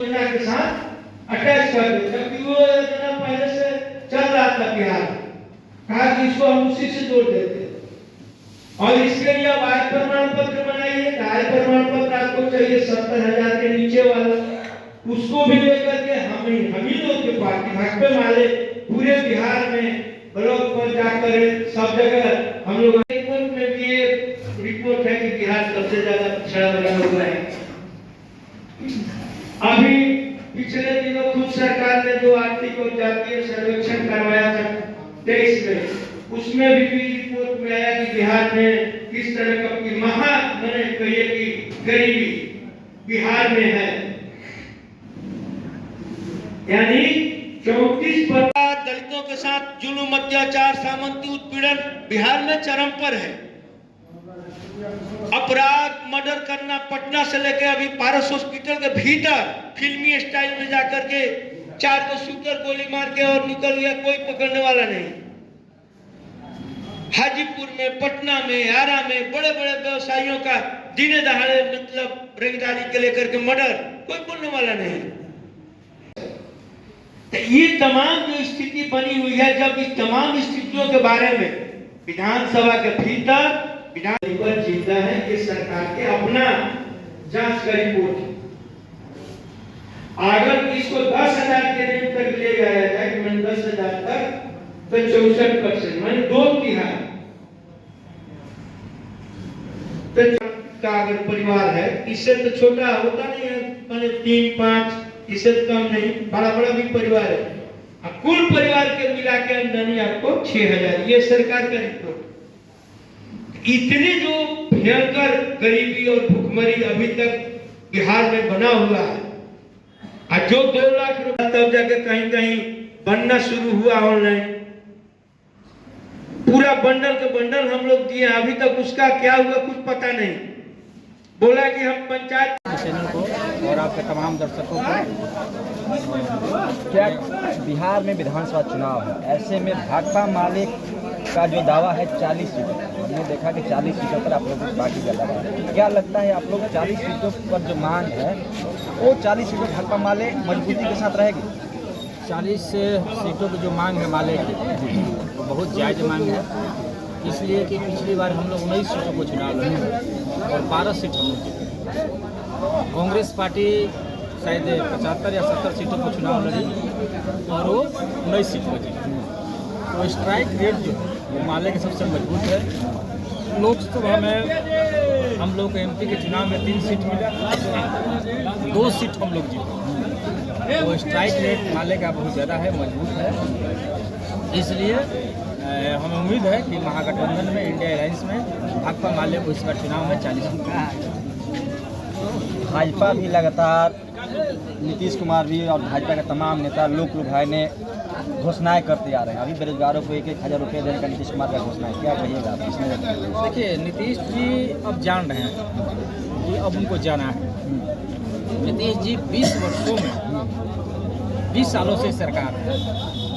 योजना के साथ अटैच कर दो, जबकि वो योजना पहले से चल रहा था बिहार। कहा कि इसको हम उसी से जोड़ देते और इसके लिए अब आय प्रमाण पत्र बनाइए। आय प्रमाण पत्र आपको चाहिए 70,000 के नीचे वाला, उसको भी लेकर के हम ही लोग के पार्टी भाजपा वाले पूरे बिहार में ब्लॉक पर जाकर सब जगह हम लोग रिपोर्ट में भी ये रिपोर्ट है कि बिहार सबसे ज्यादा पिछड़ा बना हुआ है। अभी पिछले दिनों खुद सरकार ने जो आर्थिक और जातीय सर्वेक्षण करवाया था 23 में, उसमें भी रिपोर्ट में आया कि बिहार में किस तरह का मैंने कहिए कि गरीबी बिहार में है, यानी 34% दलितों के साथ जुल्म, अत्याचार, सामंती उत्पीड़न बिहार में चरम पर है। अपराध, मर्डर करना पटना से लेकर अभी पारस हॉस्पिटल के भीतर फिल्मी स्टाइल में जाकर के 4 को शूटर गोली मार के और निकल गया, कोई पकड़ने वाला नहीं। हाजीपुर में, पटना में, आरा में बड़े बड़े व्यवसायियों का दिने दहाड़े मतलब रंगदारी के लेकर के मर्डर, कोई बोलने वाला नहीं। तो ये तमाम जो स्थिति बनी हुई है, जब इस तमाम स्थितियों के बारे में विधानसभा के भीतर विधान चिंता है कि सरकार के अपना जांच का रिपोर्ट, अगर इसको 10,000 के रेंज तक ले जाया जाए, मैंने 10,000 तक, तो 64% मैंने 2/3 का अगर परिवार है, इससे तो छोटा होता नहीं है, मैंने 3-5, इससे कम नहीं, बड़ा बड़ा भी परिवार है। अब कुल परिवार के मिला के आमदनी आपको 6,000, ये सरकार का रिपोर्ट। इतनी जो भयंकर गरीबी और भूखमरी अभी तक बिहार में बना हुआ है, और जो 2 लाख रुपया तब जाके कहीं कहीं बनना शुरू हुआ ऑनलाइन, पूरा बंडल के बंडल हम लोग दिए, अभी तक उसका क्या हुआ कुछ पता नहीं। बोला कि हम पंचायत चैनल को और आपके तमाम दर्शकों को, क्या बिहार में विधानसभा चुनाव है, ऐसे में भाकपा माले का जो दावा है 40 सीटों, हमने देखा कि 40 सीटों पर आप लोगों की पार्टी का दावा है। क्या लगता है आप लोग 40 सीटों पर जो मांग है, वो 40 सीटों भाकपा माले मजबूती के साथ रहेगी? 40 सीटों की जो मांग है माले की, वो बहुत जायज़ मांग है, इसलिए कि पिछली बार हम लोग 19 सीटों को चुनाव लड़े और 12 सीट हम लोग जीते। कांग्रेस पार्टी शायद 75 या 70 सीटों को चुनाव लड़ी और वो 19 सीट पर जीती। तो स्ट्राइक रेट जो है वो माले के सबसे मजबूत है। लोकसभा में हम लोग MP के चुनाव में 3 सीट मिला, 2 सीट हम लोग जीते। तो स्ट्राइक रेट माले का बहुत ज़्यादा है, मजबूत है। इसलिए हमें उम्मीद है कि महागठबंधन में, इंडिया अलायंस में भाकपा माले को इस बार चुनाव में 40 सीट का है। भाजपा भी लगातार, नीतीश कुमार भी और भाजपा के तमाम नेता लोक लुभाए ने घोषणाएं करते आ रहे हैं। अभी बेरोजगारों को 1,000 रुपये देने का नीतीश कुमार का घोषणा है, क्या कहिएगा आप इसमें? देखिए, नीतीश जी अब जान रहे हैं कि अब उनको जाना है। नीतीश जी 20 वर्षों में 20 सालों से सरकार है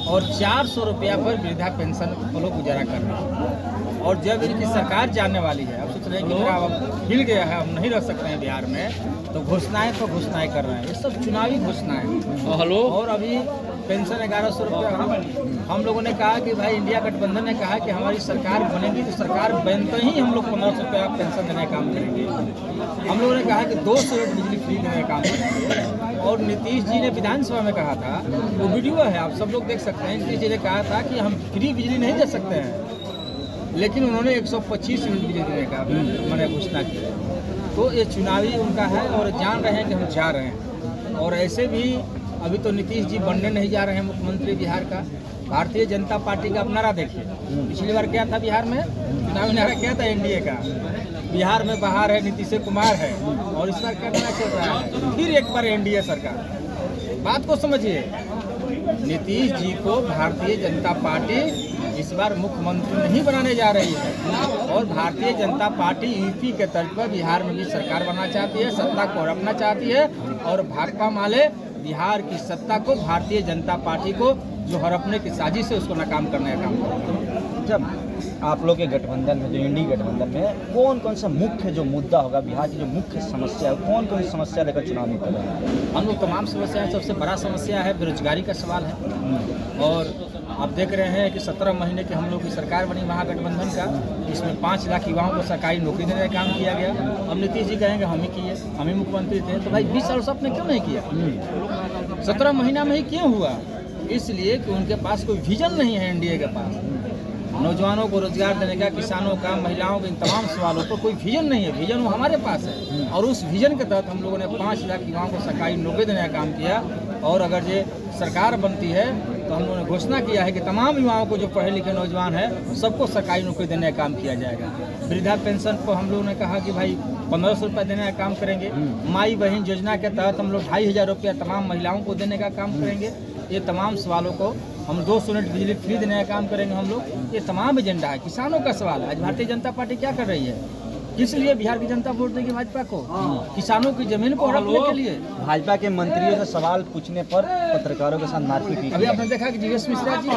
और 400 रुपया पर वृद्धा पेंशन को लोग गुजारा कर रहे हैं। और जब इनकी सरकार जाने वाली है, अब सोच रहे हैं कि मेरा अब हिल गया है, हम नहीं रह सकते हैं बिहार में, तो घोषणाएं कर रहे हैं। ये सब चुनावी घोषणाएं। हेलो। और अभी पेंशन 1100 रुपया हम लोगों ने कहा कि भाई, इंडिया गठबंधन ने कहा कि हमारी सरकार बनेगी तो सरकार बनते ही हम लोग 1500 रुपया पेंशन देने का काम करेंगे। हम लोगों ने कहा कि 200 यूनिट बिजली फ्री देने का काम करेंगे। और नीतीश जी ने विधानसभा में कहा था, वो वीडियो है, आप सब लोग देख सकते हैं, नीतीश जी ने कहा था कि हम फ्री बिजली नहीं दे सकते हैं, लेकिन उन्होंने 125 यूनिट बिजली देने का मैंने घोषणा की। तो ये चुनावी उनका है और जान रहे हैं कि हम जा रहे हैं। और ऐसे भी अभी तो नीतीश जी बनने नहीं जा रहे हैं मुख्यमंत्री बिहार का। भारतीय जनता पार्टी का नारा देखिए, पिछली बार क्या था बिहार में, चुनावी नारा क्या था एनडीए का, बिहार में बाहर है नीतीश कुमार है, और इस बार क्या नारा चल रहा है, फिर एक बार एनडीए सरकार। बात को समझिए, नीतीश जी को भारतीय जनता पार्टी इस बार मुख्यमंत्री नहीं बनाने जा रही है, और भारतीय जनता पार्टी यूपी के तर्ज पर बिहार में भी सरकार बनाना चाहती है, सत्ता को हड़पना चाहती है। और भाकपा माले बिहार की सत्ता को, भारतीय जनता पार्टी को जो हड़पने की साजिश है, उसको नाकाम करने का काम करेंगे। जब आप लोग के गठबंधन में, जो इंडी गठबंधन में, कौन कौन सा मुख्य जो मुद्दा होगा, बिहार की जो मुख्य समस्या है, कौन कौन सी समस्या लेकर चुनाव में कर रहे हैं? हम लोग तमाम समस्याएं, सबसे बड़ा समस्या है बेरोजगारी का सवाल है। और आप देख रहे हैं कि 17 महीने की हम लोग की सरकार बनी महागठबंधन का, इसमें 5 लाख युवाओं को सरकारी नौकरी देने का काम किया गया। अब नीतीश जी कहेंगे हम ही किए, हम ही मुख्यमंत्री थे, तो भाई 20 साल से आपने क्यों नहीं किया? 17 महीना में ही क्यों हुआ? इसलिए कि उनके पास कोई विजन नहीं है एनडीए के पास। नौजवानों को रोजगार देने का, किसानों का, महिलाओं के, इन तमाम सवालों पर कोई विजन नहीं है। विजन वो हमारे पास है, और उस विजन के तहत हम लोगों ने 5 लाख युवाओं को सरकारी नौकरी देने का काम किया। और अगर ये सरकार बनती है तो हम लोगों ने घोषणा किया है कि तमाम युवाओं को, जो पढ़े लिखे नौजवान हैं, सबको सरकारी नौकरी देने का काम किया जाएगा। वृद्धा पेंशन पर हम लोगों ने कहा कि भाई 1500 रुपये देने का काम करेंगे। माई बहन योजना के तहत हम लोग 2500 रुपया तमाम महिलाओं को देने का काम करेंगे। ये तमाम सवालों को हम 200 यूनिट बिजली फ्री देने का काम करेंगे हम लोग। ये तमाम एजेंडा है। किसानों का सवाल है। आज भारतीय जनता पार्टी क्या कर रही है? किस लिए बिहार की जनता वोट देगी भाजपा को? किसानों की जमीन को हड़पने के लिए। भाजपा के मंत्रियों से सवाल पूछने पर पत्रकारों के साथ मारपीट की। अभी आपने देखा कि जीएस मिश्रा जी,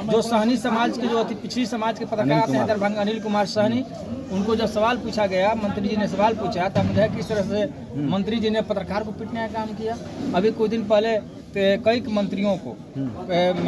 जो सहनी समाज के, जो अति पिछड़ी समाज के पत्रकार आते हैं दरभंगा, अनिल कुमार सहनी, उनको जब सवाल पूछा गया, मंत्री जी ने सवाल पूछा, तो हमने देखा किस तरह से मंत्री जी ने पत्रकार को पीटने का काम किया। अभी कुछ दिन पहले कई मंत्रियों को,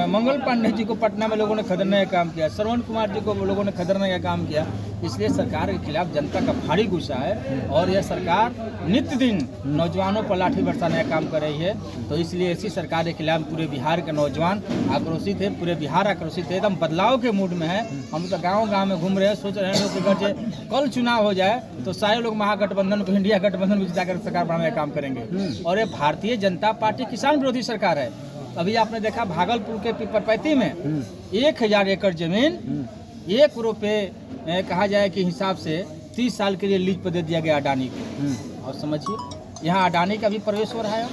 मंगल पांडे जी को पटना में लोगों ने खदेड़ने का काम किया, श्रवण कुमार जी को लोगों ने खदेड़ने का काम किया। इसलिए सरकार के खिलाफ जनता का भारी गुस्सा है, और यह सरकार नित्य दिन नौजवानों पर लाठी बरसाने का काम कर रही है। तो इसलिए ऐसी सरकार के खिलाफ पूरे बिहार के नौजवान आक्रोशित है, पूरे बिहार आक्रोशित है, एकदम बदलाव के मूड में है। हम तो गाँव में घूम रहे हैं, सोच रहे हैं लोग कि अगर कल चुनाव हो जाए तो सारे लोग महागठबंधन को, इंडिया गठबंधन को जिताकर सरकार बनाने का काम करेंगे। और ये भारतीय जनता पार्टी किसान विरोधी सरकार है। अभी आपने देखा भागलपुर के पिपरपैती में 1000 एकड़ जमीन ₹1 कहा जाए कि हिसाब से 30 साल के लिए लीज पर दे दिया गया अडानी को। और समझिए, यहाँ अडानी का भी प्रवेश हो रहा है,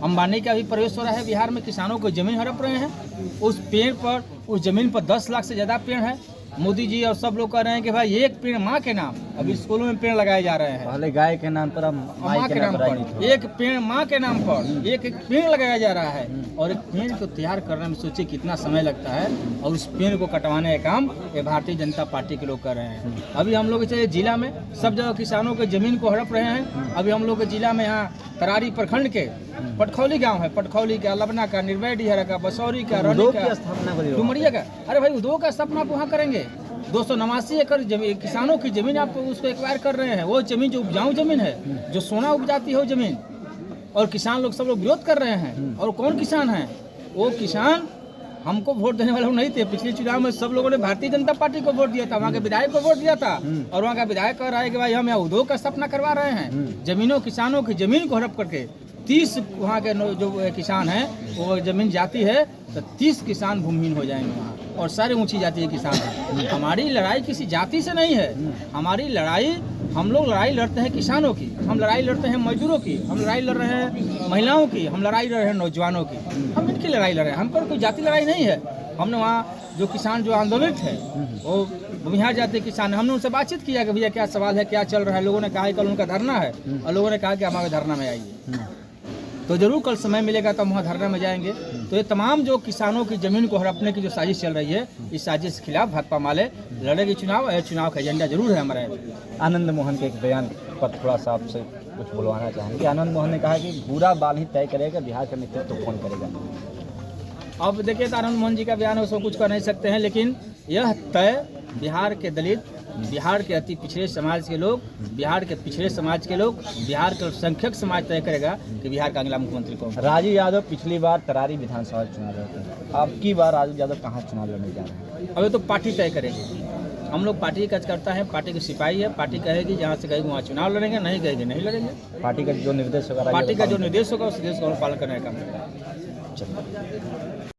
अंबानी का भी प्रवेश हो रहा है। बिहार में किसानों को जमीन हड़प रहे हैं। उस पेड़ पर, उस जमीन पर 10 लाख से ज़्यादा पेड़ है। मोदी जी और सब लोग कह रहे हैं कि भाई एक पेड़ माँ के नाम, अभी स्कूलों में पेड़ लगाए जा रहे हैं। पहले गाय के नाम पर, अब माँ के नाम पर एक पेड़, माँ के नाम पर एक पेड़ लगाया जा रहा है। और एक पेड़ को तैयार करने में सोचिए कितना समय लगता है, और उस पेड़ को कटवाने का काम ये भारतीय जनता पार्टी के लोग कर रहे हैं। अभी हम लोग जिला में सब जगह किसानों के जमीन को हड़प रहे हैं। अभी हम लोग के जिला में, यहाँ तरारी प्रखंड के पटखौली गांव है, पटखौली का, लबना का, निर्भय डिहरा का, बसौरी का, रनी का, डुमरिया का। अरे भाई उद्योग का स्थापना आप वहाँ करेंगे। 289 एकड़ जमीन, किसानों की जमीन आप उसको एक्वायर कर रहे हैं। वो जमीन जो उपजाऊ जमीन है, जो सोना उपजाती है वो जमीन, और किसान लोग सब लोग विरोध कर रहे हैं। और कौन किसान है? वो किसान हमको वोट देने वाले लोग नहीं थे। पिछले चुनाव में सब लोगों ने भारतीय जनता पार्टी को वोट दिया था, वहाँ के विधायक को वोट दिया था। और वहाँ का विधायक कह रहा है कि भाई हम यहाँ उद्योग का स्थापना करवा रहे हैं। जमीनों, किसानों की जमीन को हड़प करके 30 वहाँ के जो किसान हैं, वो जमीन जाती है तो 30 किसान भूमिहीन हो जाएंगे वहाँ, और सारे ऊंची जाति के किसान हैं। हमारी लड़ाई किसी जाति से नहीं है। हमारी लड़ाई, हम लोग लड़ाई लड़ते हैं किसानों की, हम लड़ाई लड़ते हैं मजदूरों की, हम लड़ाई लड़ रहे हैं महिलाओं की, हम लड़ाई लड़ रहे हैं नौजवानों की। हम इनकी लड़ाई लड़ रहे हैं, हम पर कोई जाति लड़ाई नहीं है। हमने वहाँ जो किसान जो आंदोलित है, वो बिहार जाते किसान, हमने उनसे बातचीत किया कि भैया क्या सवाल है, क्या चल रहा है। लोगों ने कहा कल उनका धरना है, और लोगों ने कहा कि हमारे धरना में आइए। तो जरूर कल समय मिलेगा तो हम वहाँ धरना में जाएंगे। तो ये तमाम जो किसानों की जमीन को हड़पने की जो साजिश चल रही है, इस साजिश के खिलाफ भाकपा माले लड़ेगी चुनाव, और चुनाव का एजेंडा जरूर है हमारा। आनंद मोहन के एक बयान पर थोड़ा सा आपसे कुछ बुलवाना चाहेंगे। आनंद मोहन ने कहा कि बुरा बाल ही तय करेगा, बिहार का नेतृत्व तो कौन करेगा। अब देखिए, तो आनंद मोहन जी का बयान है, उसको कुछ कर नहीं सकते हैं, लेकिन यह तय बिहार के दलित, बिहार के अति पिछड़े समाज के लोग, बिहार के पिछड़े समाज के लोग, बिहार के अल्पसंख्यक समाज तय करेगा कि बिहार का अगला मुख्यमंत्री कौन। राजू यादव पिछली बार तरारी विधानसभा चुनाव लड़ते हैं, अब की बार राजू यादव कहाँ चुनाव लड़ने जा रहे हैं? अभी तो पार्टी तय करेगी। हम लोग पार्टी का कार्यकर्ता है, पार्टी के सिपाही है। पार्टी कहेगी, जहाँ से कहेगी वहाँ चुनाव लड़ेंगे, नहीं कहेगी नहीं लड़ेंगे। पार्टी का जो निर्देश होगा, पार्टी का जो निर्देश होगा उस निर्देश का पालन करने का काम करेगा। चलिए।